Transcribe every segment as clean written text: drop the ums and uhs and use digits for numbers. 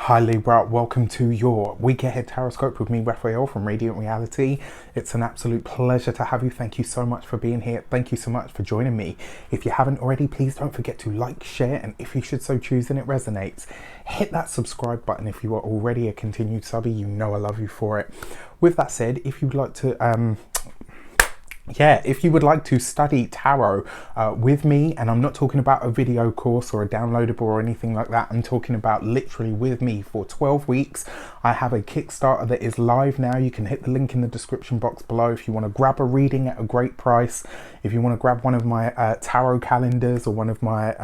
Hi Libra, welcome to your week ahead tarot with me, Raphael from Reydiant Reality. It's an absolute pleasure to have you. Thank you so much for being here. Thank you so much for joining me. If you haven't already, please don't forget to like, share, and if you should so choose and it resonates, hit that subscribe button. If you are already a continued subby, you know I love you for it. With that said, if you'd like to if you would like to study tarot with me, and I'm not talking about a video course or a downloadable or anything like that, I'm talking about literally with me for 12 weeks. I have a Kickstarter that is live now. You can hit the link in the description box below if you want to grab a reading at a great price. If you want to grab one of my tarot calendars or one of my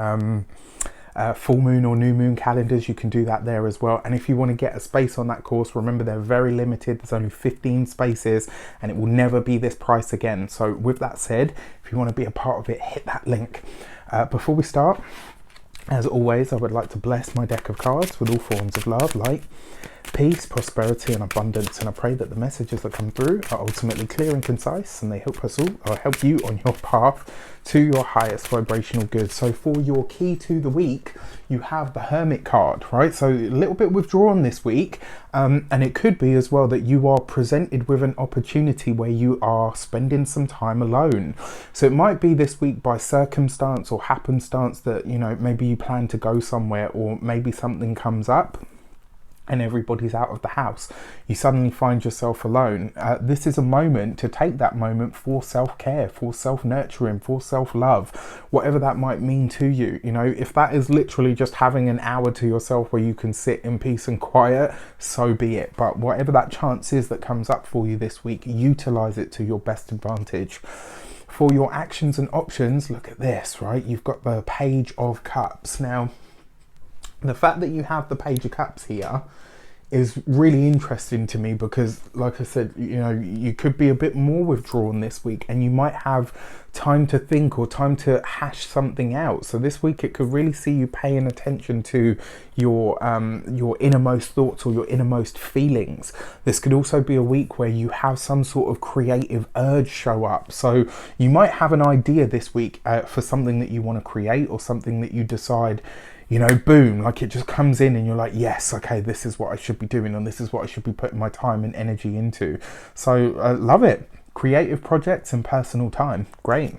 full moon or new moon calendars, you can do that there as well. And if you want to get a space on that course, remember they're very limited. There's only 15 spaces and it will never be this price again. So with that said, if you want to be a part of it, hit that link. Before we start, as always, I would like to bless my deck of cards with all forms of love, light, peace, prosperity, and abundance. And I pray that the messages that come through are ultimately clear and concise, and they help us all, or help you on your path to your highest vibrational good. So for your key to the week, you have the Hermit card, right? So a little bit withdrawn this week, and it could be as well that you are presented with an opportunity where you are spending some time alone. So it might be this week by circumstance or happenstance that, you know, maybe you plan to go somewhere, or maybe something comes up and everybody's out of the house. You suddenly find yourself alone. This is a moment to take that moment for self-care, for self-nurturing, for self-love, whatever that might mean to you. You know, if that is literally just having an hour to yourself where you can sit in peace and quiet, so be it. But whatever that chance is that comes up for you this week, utilize it to your best advantage. For your actions and options, look at this, right? You've got the Page of Cups. Now, the fact that you have the Page of Cups here is really interesting to me because, like I said, you know, you could be a bit more withdrawn this week and you might have time to think or time to hash something out. So this week it could really see you paying attention to your innermost thoughts or your innermost feelings. This could also be a week where you have some sort of creative urge show up. So you might have an idea this week for something that you want to create, or something that you decide, you know, boom, like it just comes in and you're like, yes, okay, this is what I should be doing, and this is what I should be putting my time and energy into. So love it. Creative projects and personal time, great.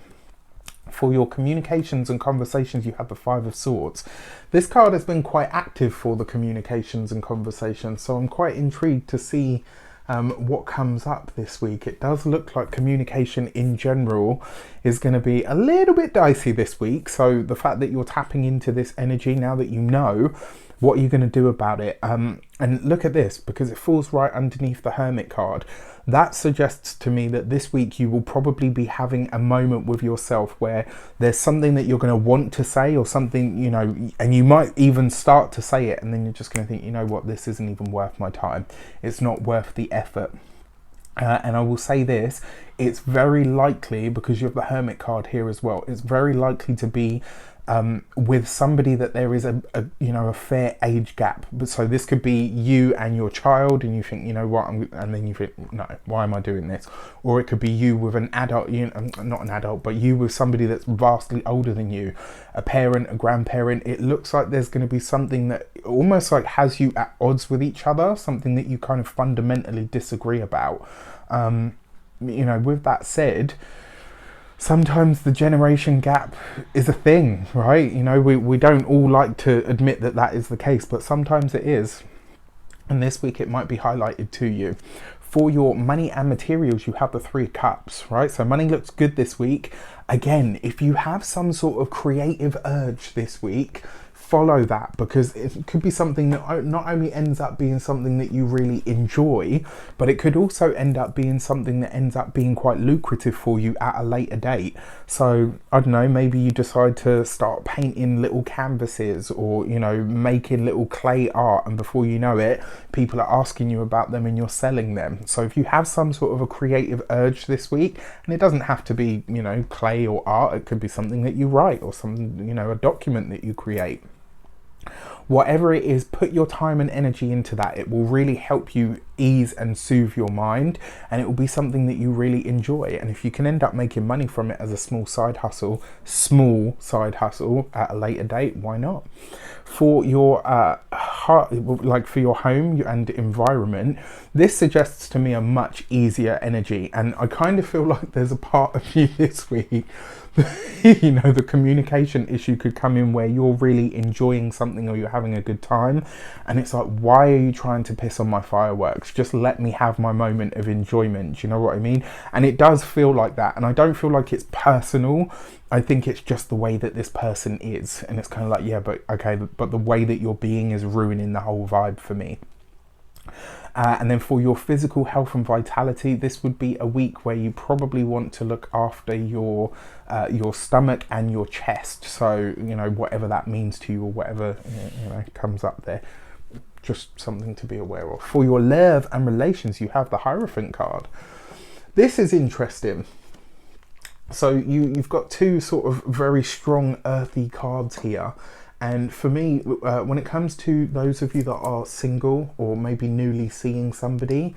For your communications and conversations, you have the Five of Swords. This card has been quite active for the communications and conversations, so I'm quite intrigued to see what comes up this week. It does look like communication in general is going to be a little bit dicey this week. So the fact that you're tapping into this energy, now that you know, what are you going to do about it? And look at this, because it falls right underneath the Hermit card. That suggests to me that this week you will probably be having a moment with yourself where there's something that you're going to want to say, or something, you know, and you might even start to say it, and then you're just going to think, you know what, this isn't even worth my time. It's not worth the effort. And I will say this, it's very likely, because you have the Hermit card here as well, it's very likely to be with somebody that there is a you know, a fair age gap. But so this could be you and your child, and you think, you know what, and then you think, no, why am I doing this? Or it could be you with an adult, you know, not an adult, but you with somebody that's vastly older than you, a parent, a grandparent. It looks like there's going to be something that almost like has you at odds with each other, something that you kind of fundamentally disagree about. You know, with that said, sometimes the generation gap is a thing, right? You know, we don't all like to admit that that is the case, but sometimes it is. And this week it might be highlighted to you. For your money and materials, you have the Three of Cups, right? So money looks good this week. Again, if you have some sort of creative urge this week, follow that, because it could be something that not only ends up being something that you really enjoy, but it could also end up being something that ends up being quite lucrative for you at a later date. So I don't know, maybe you decide to start painting little canvases, or, you know, making little clay art, and before you know it, people are asking you about them and you're selling them. So if you have some sort of a creative urge this week, and it doesn't have to be, you know, clay or art, it could be something that you write, or something, you know, a document that you create. Whatever it is, put your time and energy into that. It will really help you ease and soothe your mind, and it will be something that you really enjoy. And if you can end up making money from it as a small side hustle at a later date, why not? For your like for your home and environment, this suggests to me a much easier energy. And I kind of feel like there's a part of you this week, you know, the communication issue could come in where you're really enjoying something or you're having a good time, and it's like, why are you trying to piss on my fireworks? Just let me have my moment of enjoyment. You know what I mean? And it does feel like that, and I don't feel like it's personal. I think it's just the way that this person is, and it's kind of like, yeah, but okay, but the way that you're being is ruining the whole vibe for me. And then for your physical health and vitality, this would be a week where you probably want to look after your stomach and your chest. So, you know, whatever that means to you, or whatever, you know, comes up there, just something to be aware of. For your love and relations, you have the Hierophant card. This is interesting. So you've got two sort of very strong earthy cards here. And for me, when it comes to those of you that are single or maybe newly seeing somebody,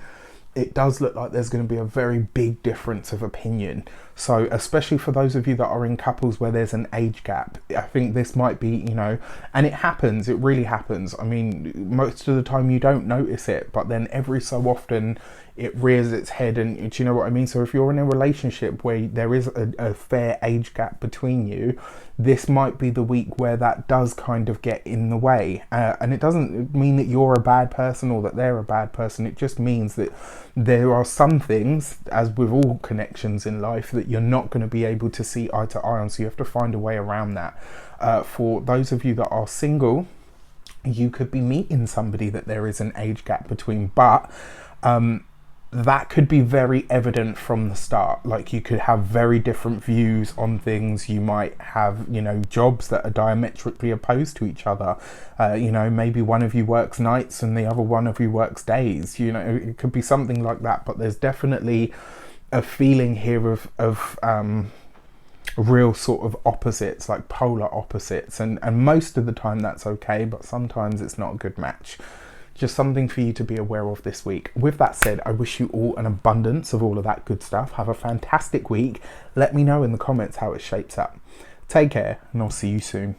it does look like there's going to be a very big difference of opinion. So especially for those of you that are in couples where there's an age gap, I think this might be, you know, and it happens, it really happens. I mean, most of the time you don't notice it, but then every so often it rears its head, and do you know what I mean? So if you're in a relationship where there is a fair age gap between you, this might be the week where that does kind of get in the way. And it doesn't mean that you're a bad person or that they're a bad person. It just means that there are some things, as with all connections in life, that you're not going to be able to see eye to eye on. So you have to find a way around that. For those of you that are single, you could be meeting somebody that there is an age gap between, but that could be very evident from the start. Like, you could have very different views on things. You might have, you know, jobs that are diametrically opposed to each other. You know, maybe one of you works nights and the other one of you works days. You know, it could be something like that. But there's definitely a feeling here of real sort of opposites, like polar opposites. And most of the time that's okay, but sometimes it's not a good match. Just something for you to be aware of this week. With that said, I wish you all an abundance of all of that good stuff. Have a fantastic week. Let me know in the comments how it shapes up. Take care, and I'll see you soon.